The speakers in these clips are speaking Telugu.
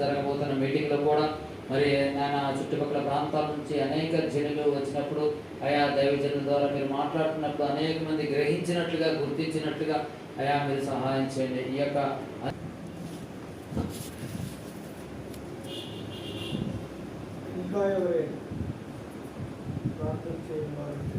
జరగబోతున్న మీటింగ్లో కూడా మరి నాయన చుట్టుపక్కల ప్రాంతాల నుంచి అనేక జనులు వచ్చినప్పుడు అయా దైవజనుల ద్వారా మీరు మాట్లాడుతున్నప్పుడు అనేక మంది గ్రహించినట్లుగా గుర్తించినట్లుగా అయా మీరు సహాయం చేయండి. ఈ యొక్క ఇంకా ఎవరైనా ప్రార్థన చేయడం వారికి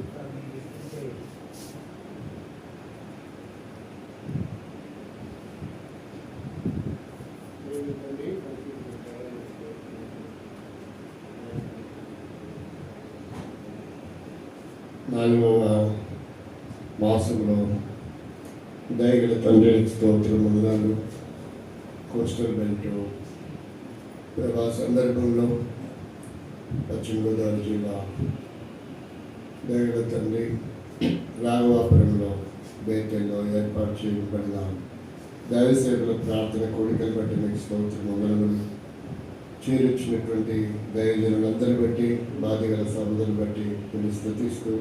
నాలుగవ మాసంలో దయగల తండ్రి స్తోత్రం వందనాలు. కోస్టల్ బెల్ట్ ఆ సందర్భంలో పశ్చిమ గోదావరి జిల్లా దయగల తండ్రి రాఘవాపురంలో బేతల్లో ఏర్పాటు చేయబడిన దైవసేవల ప్రార్థన కోరికలు బట్టి మీకు స్తోత్రం వందనములు. చేరొచ్చినటువంటి దైవజనులందరూ బట్టి బాధ్యగల సభలను బట్టి మీరు స్తుతిస్తూ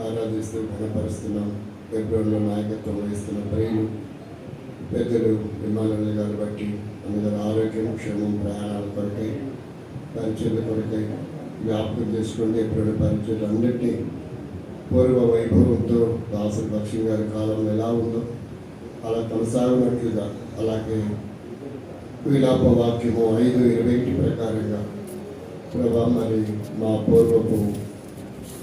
ఆరాధిస్తూ ఘనపరుస్తున్నాం. ఫిబ్రవరిలో నాయకత్వం వహిస్తున్న ప్రియులు పెద్దలు విమానాలు గారు బట్టి అందరి ఆరోగ్యం క్షేమం ప్రయాణాల కొరకై పరిచయాల కొరకై జ్ఞాపకం చేసుకోండి. ఎప్పుడు పరిచయాలు అన్నింటినీ పూర్వ వైభవంతో దాసు లక్ష్మి గారి కాలం ఎలా ఉందో అలా కొనసాగినట్లుగా, అలాగే విలాప వాక్యము 5:21 ప్రకారంగా ప్రభా మరి మా పూర్వపు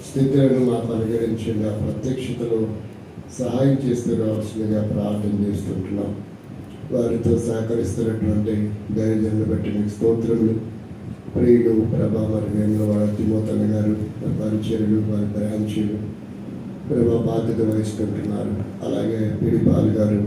స్థితులను మాకు అనుగరించగా ప్రత్యక్షతలో సహాయం చేస్తూ రావాల్సిందిగా ప్రార్థన చేస్తుంటున్నాం. వారితో సహకరిస్తున్నటువంటి దైవజనులు బట్టి మీకు స్తోత్రములు. ప్రియుడు ప్రభా మరి మేము వారి తిమోతన్న గారు పరిచర్యలు వారి బ్రాంచీలు ప్రభా బాధ్యత వహిస్తుంటున్నారు. అలాగే పిడిపాల్ గారు